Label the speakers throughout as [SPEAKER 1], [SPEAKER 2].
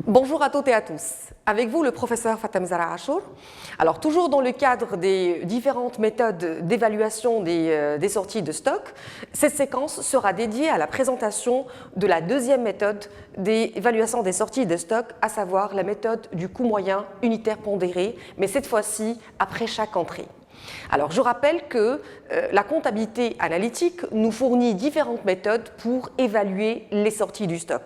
[SPEAKER 1] Bonjour à toutes et à tous. Avec vous, le professeur Fatem Zahra Achour. Alors, toujours dans le cadre des différentes méthodes d'évaluation des sorties de stock, cette séquence sera dédiée à la présentation de la deuxième méthode d'évaluation des sorties de stock, à savoir la méthode du coût moyen unitaire pondéré, mais cette fois-ci après chaque entrée. Alors, je rappelle que la comptabilité analytique nous fournit différentes méthodes pour évaluer les sorties du stock.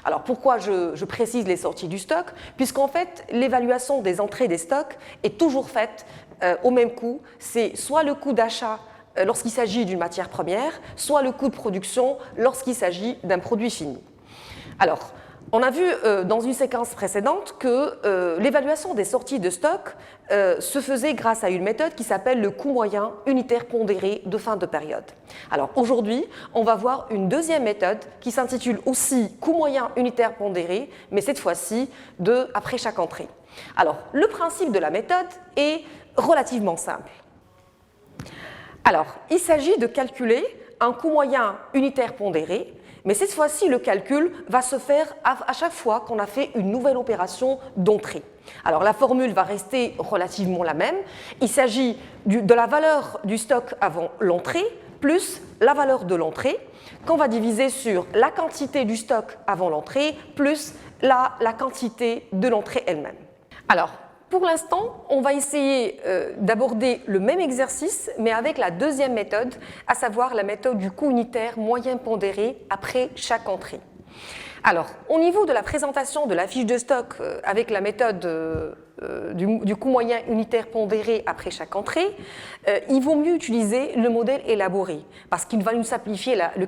[SPEAKER 1] Alors, pourquoi je précise les sorties du stock? Puisqu'en fait, l'évaluation des entrées des stocks est toujours faite au même coût. C'est soit le coût d'achat lorsqu'il s'agit d'une matière première, soit le coût de production lorsqu'il s'agit d'un produit fini. Alors, on a vu dans une séquence précédente que l'évaluation des sorties de stock se faisait grâce à une méthode qui s'appelle le coût moyen unitaire pondéré de fin de période. Alors aujourd'hui, on va voir une deuxième méthode qui s'intitule aussi coût moyen unitaire pondéré, mais cette fois-ci après chaque entrée. Alors, le principe de la méthode est relativement simple. Alors, il s'agit de calculer un coût moyen unitaire pondéré, mais cette fois-ci, le calcul va se faire à chaque fois qu'on a fait une nouvelle opération d'entrée. Alors la formule va rester relativement la même. Il s'agit de la valeur du stock avant l'entrée plus la valeur de l'entrée qu'on va diviser sur la quantité du stock avant l'entrée plus la quantité de l'entrée elle-même. Alors, pour l'instant, on va essayer d'aborder le même exercice, mais avec la deuxième méthode, à savoir la méthode du coût unitaire moyen pondéré après chaque entrée. Alors, au niveau de la présentation de la fiche de stock avec la méthode du coût moyen unitaire pondéré après chaque entrée, il vaut mieux utiliser le modèle élaboré parce qu'il va nous simplifier les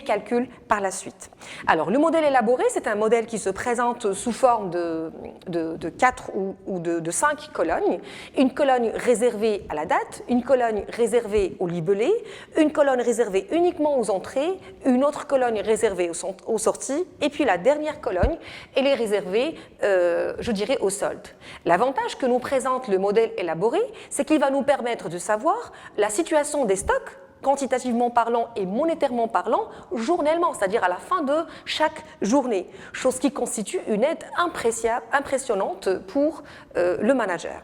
[SPEAKER 1] calculs par la suite. Alors, le modèle élaboré, c'est un modèle qui se présente sous forme de 4 ou de 5 colonnes. Une colonne réservée à la date, une colonne réservée au libellé, une colonne réservée uniquement aux entrées, une autre colonne réservée aux sorties, et puis la dernière colonne, elle est réservée, je dirais, au solde. L'avantage que nous présente le modèle élaboré, c'est qu'il va nous permettre de savoir la situation des stocks, quantitativement parlant et monétairement parlant, journellement, c'est-à-dire à la fin de chaque journée, chose qui constitue une aide impressionnante pour le manager.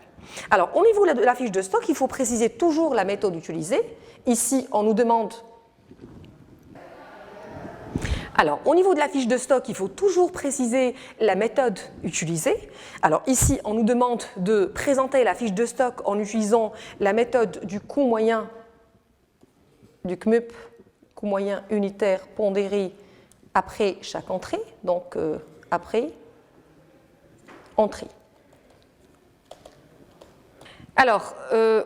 [SPEAKER 1] Alors, au niveau de la fiche de stock, il faut préciser toujours la méthode utilisée. Ici, on nous demande... Alors, au niveau de la fiche de stock, il faut toujours préciser la méthode utilisée. Alors ici, on nous demande de présenter la fiche de stock en utilisant la méthode du coût moyen, du CMUP, coût moyen unitaire pondéré après chaque entrée, donc après entrée. Alors,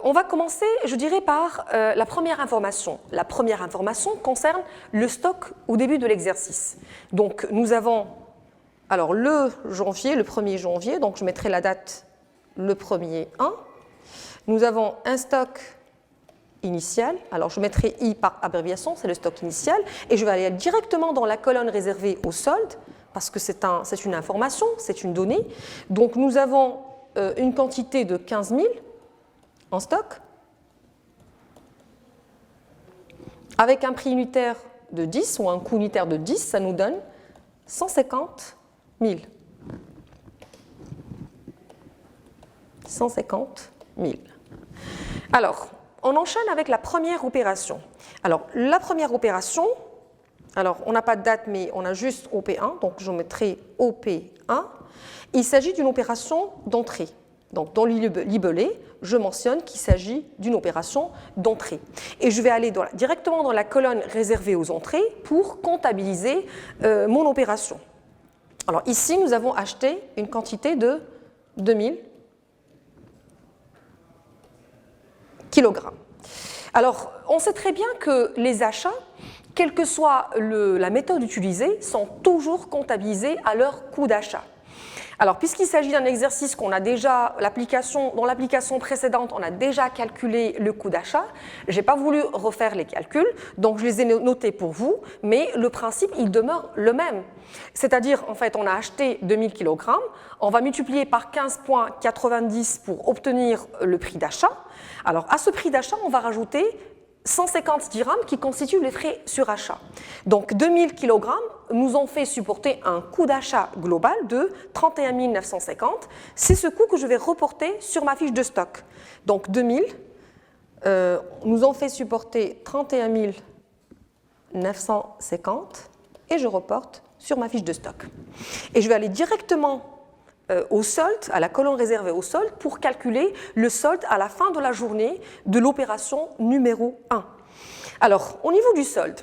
[SPEAKER 1] on va commencer, je dirais, par la première information. La première information concerne le stock au début de l'exercice. Donc, nous avons alors, le 1er janvier, donc je mettrai la date le 1er 1. Nous avons un stock initial, alors je mettrai I par abréviation, c'est le stock initial, et je vais aller directement dans la colonne réservée au solde, parce que c'est une information, c'est une donnée. Donc, nous avons une quantité de 15 000 en stock, avec un prix unitaire de 10 ou un coût unitaire de 10, ça nous donne 150 000. 150 000. Alors, on enchaîne avec la première opération. Alors, la première opération, alors on n'a pas de date, mais on a juste OP1, donc je mettrai OP1. Il s'agit d'une opération d'entrée. Donc, dans le libellé, je mentionne qu'il s'agit d'une opération d'entrée. Et je vais aller directement dans la colonne réservée aux entrées pour comptabiliser mon opération. Alors, ici, nous avons acheté une quantité de 2000 kg. Alors, on sait très bien que les achats, quelle que soit la méthode utilisée, sont toujours comptabilisés à leur coût d'achat. Alors, puisqu'il s'agit d'un exercice qu'on a déjà, dans l'application précédente, on a déjà calculé le coût d'achat, je n'ai pas voulu refaire les calculs, donc je les ai notés pour vous, mais le principe, il demeure le même. C'est-à-dire, en fait, on a acheté 2000 kg, on va multiplier par 15,90 pour obtenir le prix d'achat. Alors, à ce prix d'achat, on va rajouter 150 dirhams qui constituent les frais sur achat. Donc 2000 kg nous ont fait supporter un coût d'achat global de 31 950. C'est ce coût que je vais reporter sur ma fiche de stock. Donc 2000 nous ont fait supporter 31 950 et je reporte sur ma fiche de stock. Et je vais aller directement au solde, à la colonne réservée au solde, pour calculer le solde à la fin de la journée de l'opération numéro 1. Alors, au niveau du solde,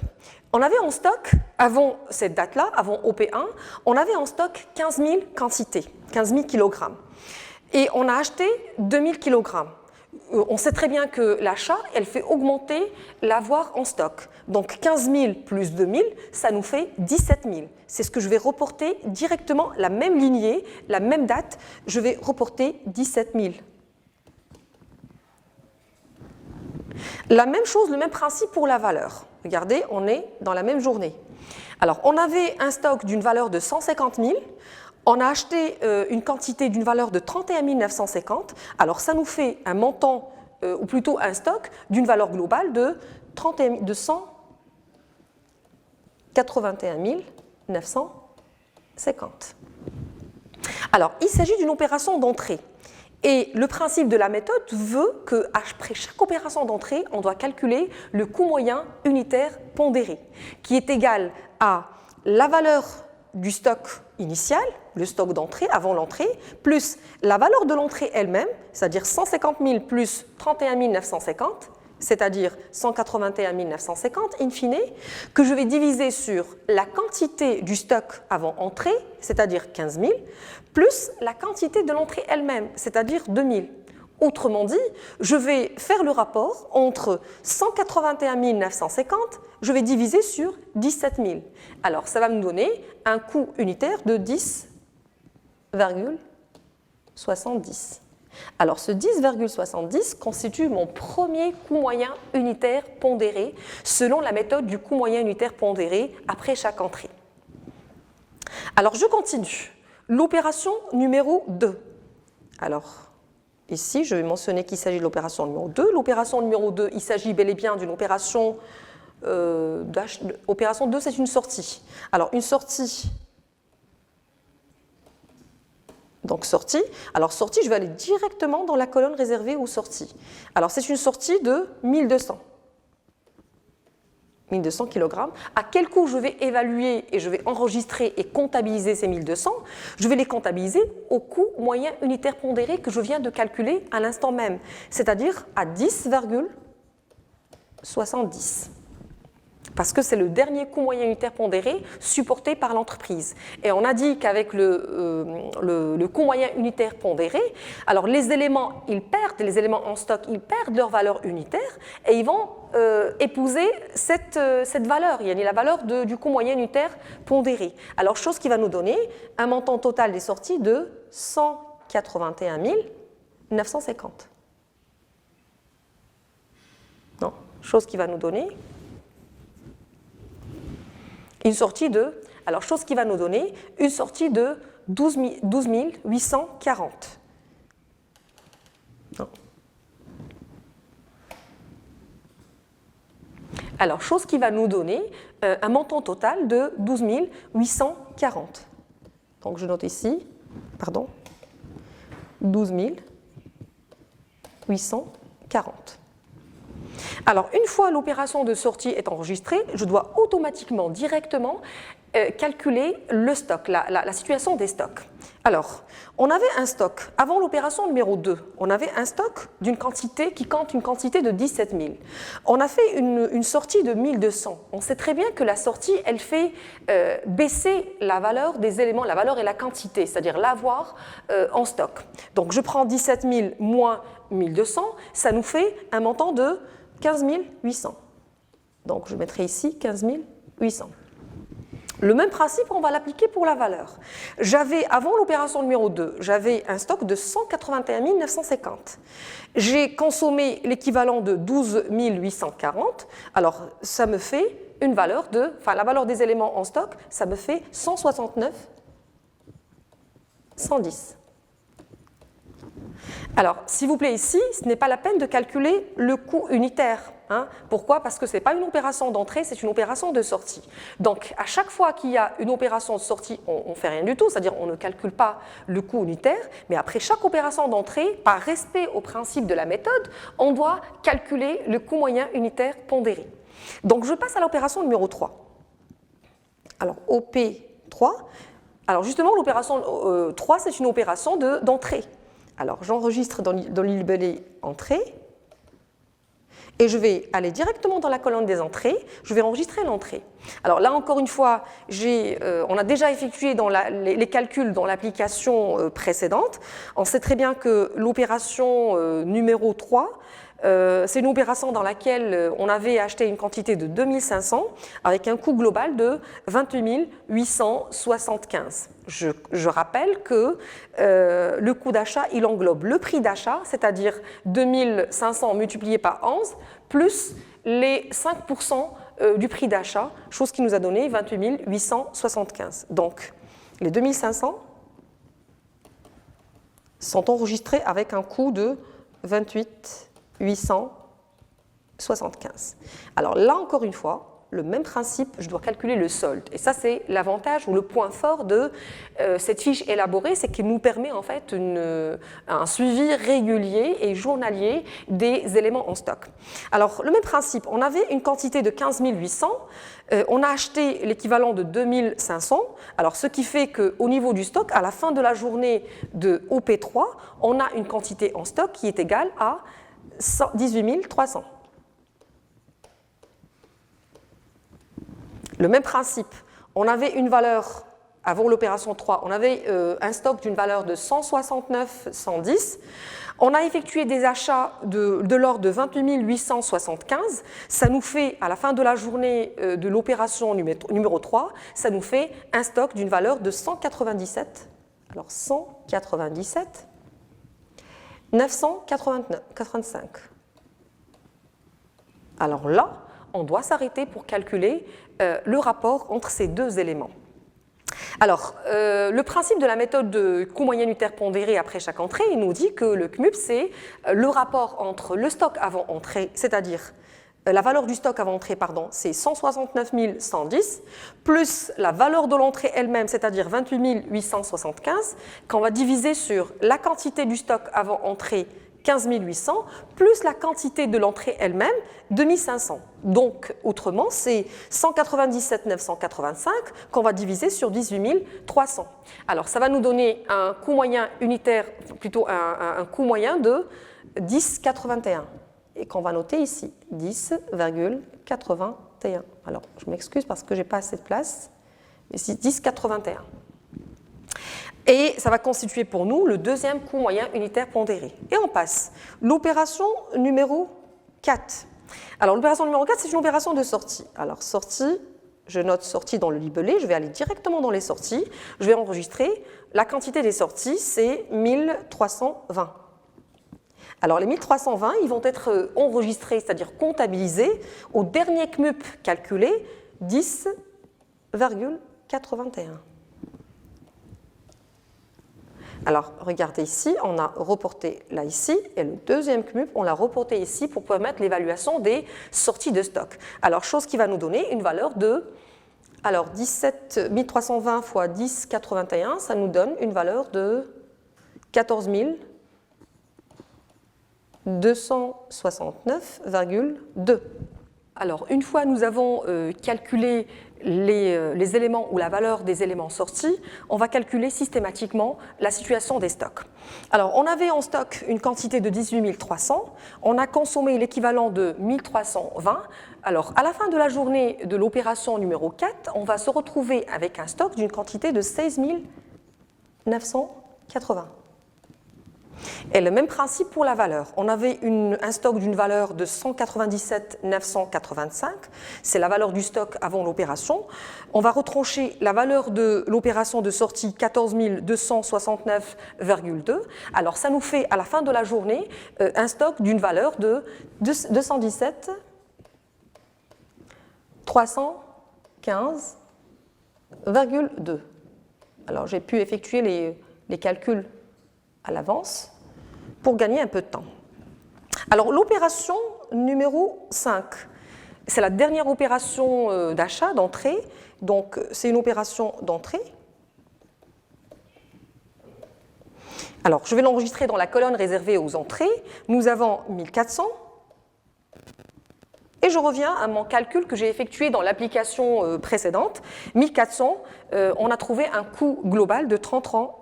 [SPEAKER 1] on avait en stock, avant cette date-là, avant OP1, on avait en stock 15 000 quantités, 15 000 kg. Et on a acheté 2000 kg. On sait très bien que l'achat, elle fait augmenter l'avoir en stock. Donc 15 000 plus 2000, ça nous fait 17 000. C'est ce que je vais reporter directement, la même lignée, la même date, je vais reporter 17 000. La même chose, le même principe pour la valeur. Regardez, on est dans la même journée. Alors, on avait un stock d'une valeur de 150 000. On a acheté une quantité d'une valeur de 31 950. Alors, ça nous fait un montant, ou plutôt un stock, d'une valeur globale de 181 950. Alors, il s'agit d'une opération d'entrée. Et le principe de la méthode veut qu'après chaque opération d'entrée, on doit calculer le coût moyen unitaire pondéré, qui est égal à la valeur du stock initial, le stock d'entrée avant l'entrée, plus la valeur de l'entrée elle-même, c'est-à-dire 150 000 plus 31 950, c'est-à-dire 181 950 in fine, que je vais diviser sur la quantité du stock avant entrée, c'est-à-dire 15 000, plus la quantité de l'entrée elle-même, c'est-à-dire 2000. Autrement dit, je vais faire le rapport entre 181 950, je vais diviser sur 17 000. Alors, ça va me donner un coût unitaire de 10,70. Alors, ce 10,70 constitue mon premier coût moyen unitaire pondéré selon la méthode du coût moyen unitaire pondéré après chaque entrée. Alors, je continue. L'opération numéro 2. Alors, ici, je vais mentionner qu'il s'agit de l'opération numéro 2. L'opération numéro 2, il s'agit bel et bien d'une opération. Opération 2, c'est une sortie. Alors, une sortie. Donc, sortie. Alors, sortie, je vais aller directement dans la colonne réservée aux sorties. Alors, c'est une sortie de 1200. 1200 kg. À quel coût je vais évaluer et je vais enregistrer et comptabiliser ces 1200? Je vais les comptabiliser au coût moyen unitaire pondéré que je viens de calculer à l'instant même, c'est-à-dire à 10,70. Parce que c'est le dernier coût moyen unitaire pondéré supporté par l'entreprise. Et on a dit qu'avec le coût moyen unitaire pondéré, alors les éléments, ils perdent, les éléments en stock, ils perdent leur valeur unitaire et ils vont épouser cette valeur, il y a la valeur du coût moyen unitaire pondéré. Alors, chose qui va nous donner un montant total des sorties de 181 950. Non, chose qui va nous donner une sortie de, alors chose qui va nous donner une sortie de 12 840. Non. Alors, chose qui va nous donner un montant total de 12 840. Donc, je note ici, 12 840. Alors, une fois l'opération de sortie est enregistrée, je dois automatiquement, directement, calculer le stock, la situation des stocks. Alors, on avait un stock, avant l'opération numéro 2, on avait un stock d'une quantité qui compte une quantité de 17 000. On a fait une sortie de 1200. On sait très bien que la sortie, elle fait baisser la valeur des éléments, la valeur et la quantité, c'est-à-dire l'avoir en stock. Donc, je prends 17 000 moins 1200, ça nous fait un montant de 15 800. Donc, je mettrai ici 15 800. Le même principe, on va l'appliquer pour la valeur. Avant l'opération numéro 2, j'avais un stock de 181 950. J'ai consommé l'équivalent de 12 840. Alors, ça me fait une valeur la valeur des éléments en stock, ça me fait 169 110. Alors, s'il vous plaît, ici, ce n'est pas la peine de calculer le coût unitaire. Pourquoi? Parce que ce n'est pas une opération d'entrée, c'est une opération de sortie. Donc, à chaque fois qu'il y a une opération de sortie, on ne fait rien du tout, c'est-à-dire on ne calcule pas le coût unitaire, mais après chaque opération d'entrée, par respect au principe de la méthode, on doit calculer le coût moyen unitaire pondéré. Donc, je passe à l'opération numéro 3. Alors, OP3. Alors, justement, l'opération 3, c'est une opération d'entrée. Alors, j'enregistre dans le libellé entrée et je vais aller directement dans la colonne des entrées. Je vais enregistrer l'entrée. Alors là, encore une fois, on a déjà effectué les calculs dans l'application précédente. On sait très bien que l'opération numéro 3, c'est une opération dans laquelle on avait acheté une quantité de 2500 avec un coût global de 28 875. Je rappelle que le coût d'achat, il englobe le prix d'achat, c'est-à-dire 2500 multiplié par 11, plus les 5% du prix d'achat, chose qui nous a donné 28 875. Donc, les 2500 sont enregistrés avec un coût de 28 875. Alors là, encore une fois, le même principe, je dois calculer le solde. Et ça, c'est l'avantage ou le point fort de cette fiche élaborée, c'est qu'il nous permet en fait un suivi régulier et journalier des éléments en stock. Alors, le même principe, on avait une quantité de 15 800, on a acheté l'équivalent de 2500, alors ce qui fait qu'au niveau du stock, à la fin de la journée de OP3, on a une quantité en stock qui est égale à 18 300. Le même principe, on avait une valeur, avant l'opération 3, on avait un stock d'une valeur de 169,110. On a effectué des achats de l'ordre de 28 875. Ça nous fait, à la fin de la journée de l'opération numéro 3, ça nous fait un stock d'une valeur de 197. Alors 197. 985. Alors là, on doit s'arrêter pour calculer le rapport entre ces deux éléments. Alors, le principe de la méthode de coût moyen unitaire pondéré après chaque entrée, il nous dit que le CMUP, c'est le rapport entre le stock avant entrée, c'est-à-dire la valeur du stock avant entrée, c'est 169 110, plus la valeur de l'entrée elle-même, c'est-à-dire 28 875, qu'on va diviser sur la quantité du stock avant entrée, 15 800, plus la quantité de l'entrée elle-même, 2500. Donc, autrement, c'est 197 985 qu'on va diviser sur 18 300. Alors, ça va nous donner un coût moyen unitaire, plutôt un coût moyen de 10,81. Et qu'on va noter ici, 10,81. Alors, je m'excuse parce que je n'ai pas assez de place, mais c'est 10,81. Et ça va constituer pour nous le deuxième coût moyen unitaire pondéré. Et on passe. L'opération numéro 4. Alors, l'opération numéro 4, c'est une opération de sortie. Alors, sortie, je note sortie dans le libellé, je vais aller directement dans les sorties, je vais enregistrer. La quantité des sorties, c'est 1320. Alors, les 1320, ils vont être enregistrés, c'est-à-dire comptabilisés, au dernier CMUP calculé, 10,81. Alors, regardez ici, on a reporté là ici, et le deuxième CMUP, on l'a reporté ici pour permettre l'évaluation des sorties de stock. Alors, chose qui va nous donner une valeur de 1320 fois 10,81, ça nous donne une valeur de 14 269,2. Alors, une fois nous avons calculé les éléments ou la valeur des éléments sortis, on va calculer systématiquement la situation des stocks. Alors, on avait en stock une quantité de 18 300, on a consommé l'équivalent de 1320. Alors, à la fin de la journée de l'opération numéro 4, on va se retrouver avec un stock d'une quantité de 16 980. Et le même principe pour la valeur. On avait un stock d'une valeur de 197 985, c'est la valeur du stock avant l'opération. On va retrancher la valeur de l'opération de sortie 14 269,2. Alors ça nous fait à la fin de la journée un stock d'une valeur de 217 315,2. Alors j'ai pu effectuer les calculs à l'avance. pour gagner un peu de temps. Alors l'opération numéro 5, c'est la dernière opération d'achat, d'entrée. Donc c'est une opération d'entrée. Alors je vais l'enregistrer dans la colonne réservée aux entrées. Nous avons 1400. Et je reviens à mon calcul que j'ai effectué dans l'application précédente. 1400, on a trouvé un coût global de 33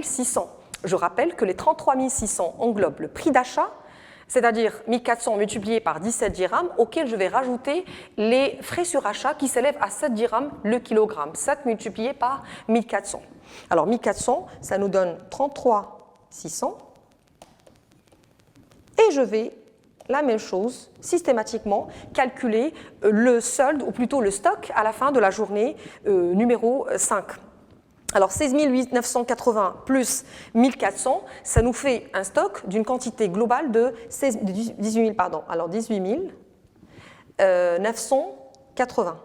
[SPEAKER 1] 600. Je rappelle que les 33 600 englobent le prix d'achat, c'est-à-dire 1400 multiplié par 17 dirhams, auquel je vais rajouter les frais sur achat qui s'élèvent à 7 dirhams le kilogramme, 7 multiplié par 1400. Alors 1400, ça nous donne 33 600. Et je vais, la même chose, systématiquement, calculer le solde, ou plutôt le stock, à la fin de la journée numéro 5. Alors 16 980 plus 1400, ça nous fait un stock d'une quantité globale de 18 980.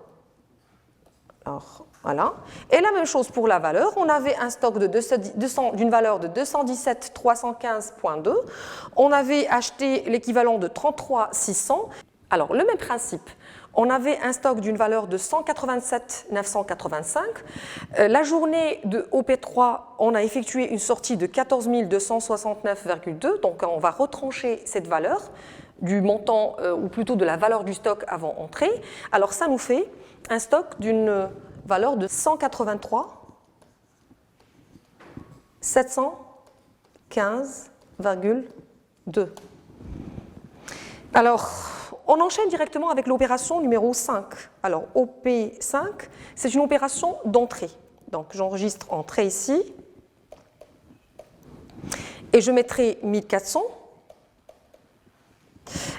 [SPEAKER 1] Alors voilà. Et la même chose pour la valeur, on avait un stock d'une valeur de 217 315.2, on avait acheté l'équivalent de 33 600. Alors le même principe. On avait un stock d'une valeur de 187 985. La journée de OP3, on a effectué une sortie de 14 269,2. Donc on va retrancher cette valeur du montant, ou plutôt de la valeur du stock avant entrée. Alors ça nous fait un stock d'une valeur de 183 715,2. Alors, on enchaîne directement avec l'opération numéro 5. Alors, OP5, c'est une opération d'entrée. Donc, j'enregistre entrée ici. Et je mettrai 1400.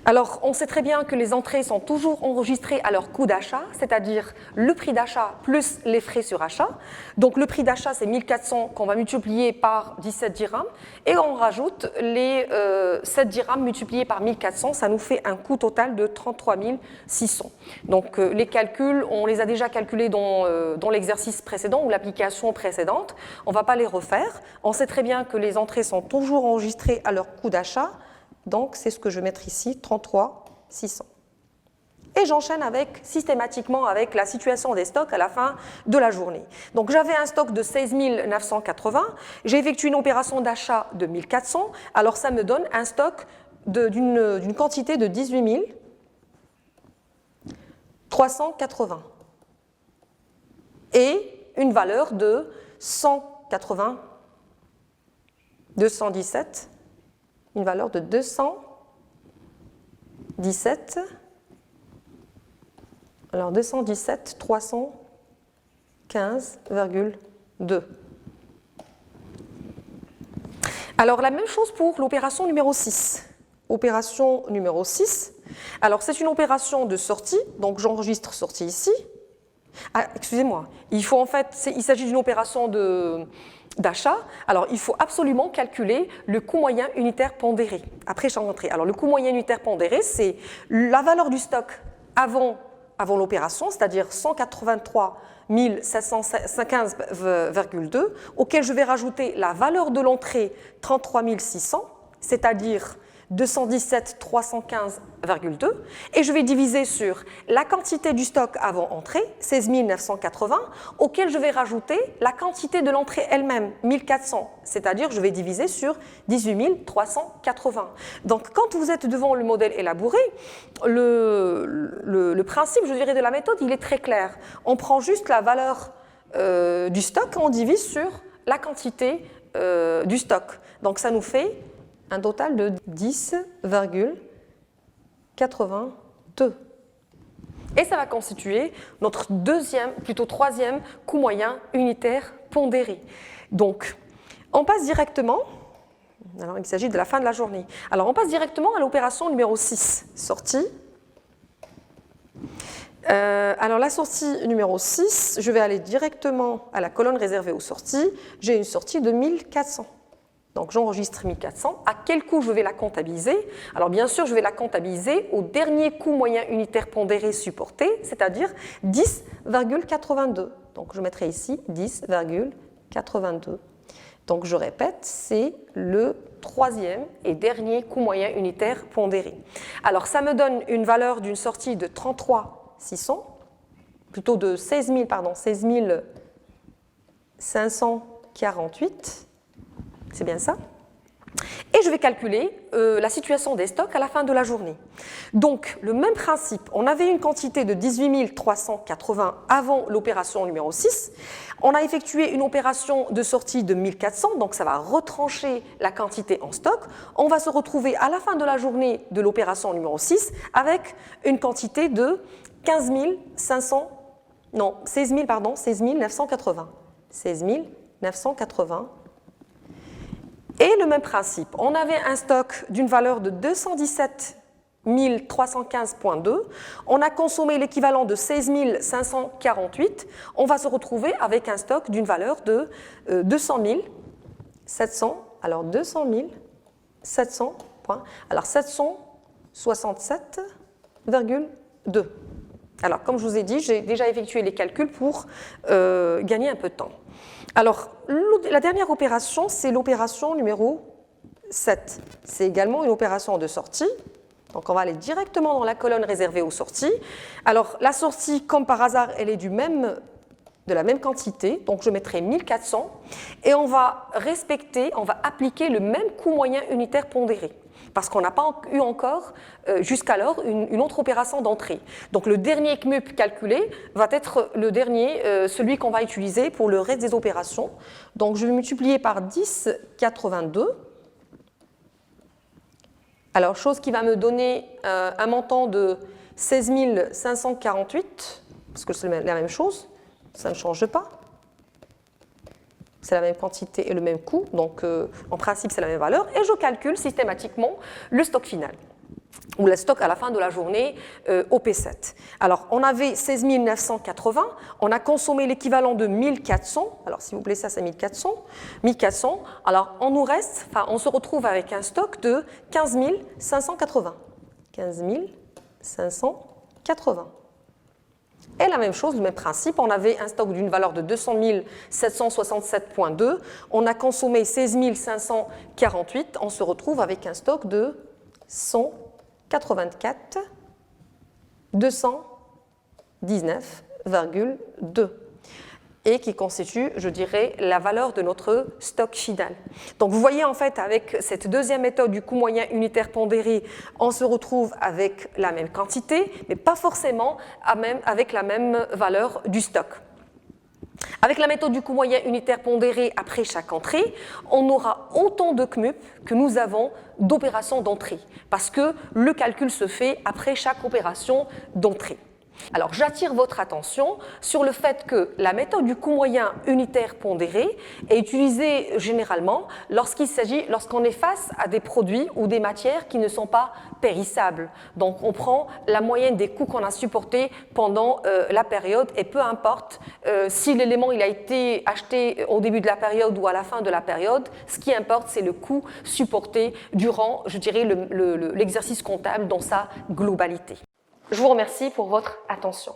[SPEAKER 1] Alors, on sait très bien que les entrées sont toujours enregistrées à leur coût d'achat, c'est-à-dire le prix d'achat plus les frais sur achat. Donc, le prix d'achat, c'est 1400 qu'on va multiplier par 17 dirhams. Et on rajoute les 7 dirhams multipliés par 1400. Ça nous fait un coût total de 33 600. Donc, les calculs, on les a déjà calculés dans l'exercice précédent ou l'application précédente. On ne va pas les refaire. On sait très bien que les entrées sont toujours enregistrées à leur coût d'achat. Donc, c'est ce que je vais mettre ici, 33 600. Et j'enchaîne systématiquement avec la situation des stocks à la fin de la journée. Donc, j'avais un stock de 16 980. J'ai effectué une opération d'achat de 1400. Alors, ça me donne un stock d'une quantité de 18 380. Et une valeur de 217. Une valeur de 217, alors 217 315,2. Alors la même chose pour l'opération numéro 6. Opération numéro 6, alors c'est une opération de sortie, donc j'enregistre sortie ici. Ah, excusez-moi, il s'agit d'une opération d'achat. Alors, il faut absolument calculer le coût moyen unitaire pondéré après chaque entrée. Alors, le coût moyen unitaire pondéré, c'est la valeur du stock avant l'opération, c'est-à-dire 183 715,2, auquel je vais rajouter la valeur de l'entrée 33 600, c'est-à-dire 217 315,2, et je vais diviser sur la quantité du stock avant entrée, 16 980, auquel je vais rajouter la quantité de l'entrée elle-même, 1400, c'est-à-dire je vais diviser sur 18 380. Donc quand vous êtes devant le modèle élaboré, le principe, je dirais, de la méthode, il est très clair. On prend juste la valeur du stock, on divise sur la quantité du stock. Donc ça nous fait un total de 10,82. Et ça va constituer notre troisième coût moyen unitaire pondéré. Donc, on passe directement, alors il s'agit de la fin de la journée, alors on passe directement à l'opération numéro 6, sortie. Alors la sortie numéro 6, je vais aller directement à la colonne réservée aux sorties. J'ai une sortie de 1400. Donc j'enregistre 1400. À quel coût je vais la comptabiliser? Alors bien sûr, je vais la comptabiliser au dernier coût moyen unitaire pondéré supporté, c'est-à-dire 10,82. Donc je mettrai ici 10,82 Donc je répète, c'est le troisième et dernier coût moyen unitaire pondéré. Alors ça me donne une valeur d'une sortie de 33 600, plutôt de 16 548, c'est bien ça. Et je vais calculer la situation des stocks à la fin de la journée. Donc, le même principe, on avait une quantité de 18 380 avant l'opération numéro 6. On a effectué une opération de sortie de 1400, donc ça va retrancher la quantité en stock. On va se retrouver à la fin de la journée de l'opération numéro 6 avec une quantité de 16 980. 16 980. Et le même principe, on avait un stock d'une valeur de 217 315,2, on a consommé l'équivalent de 16 548, on va se retrouver avec un stock d'une valeur de 200 700, alors 200 700 points, alors 767,2. Alors, comme je vous ai dit, j'ai déjà effectué les calculs pour gagner un peu de temps. Alors, la dernière opération, c'est l'opération numéro 7. C'est également une opération de sortie. Donc, on va aller directement dans la colonne réservée aux sorties. Alors, la sortie, comme par hasard, elle est de la même quantité. Donc, je mettrai 1400. Et on va appliquer le même coût moyen unitaire pondéré. Parce qu'on n'a pas eu encore, jusqu'alors, une autre opération d'entrée. Donc le dernier CMUP calculé va être le dernier, celui qu'on va utiliser pour le reste des opérations. Donc je vais multiplier par 10,82. Alors, chose qui va me donner un montant de 16 548, parce que c'est la même chose, ça ne change pas. C'est la même quantité et le même coût, donc en principe c'est la même valeur, et je calcule systématiquement le stock final, ou le stock à la fin de la journée au P7. Alors on avait 16 980, on a consommé l'équivalent de 1400, alors s'il vous plaît ça c'est 1400, alors on se retrouve avec un stock de 15 580. 15 580. Et la même chose, le même principe, on avait un stock d'une valeur de 200 767,2, on a consommé 16 548, on se retrouve avec un stock de 184 219,2 et qui constitue, je dirais, la valeur de notre stock final. Donc vous voyez en fait avec cette deuxième méthode du coût moyen unitaire pondéré, on se retrouve avec la même quantité, mais pas forcément avec la même valeur du stock. Avec la méthode du coût moyen unitaire pondéré après chaque entrée, on aura autant de CMUP que nous avons d'opérations d'entrée, parce que le calcul se fait après chaque opération d'entrée. Alors, j'attire votre attention sur le fait que la méthode du coût moyen unitaire pondéré est utilisée généralement lorsqu'on est face à des produits ou des matières qui ne sont pas périssables. Donc, on prend la moyenne des coûts qu'on a supportés pendant la période et peu importe si l'élément il a été acheté au début de la période ou à la fin de la période, ce qui importe, c'est le coût supporté durant, je dirais, l'exercice comptable dans sa globalité. Je vous remercie pour votre attention.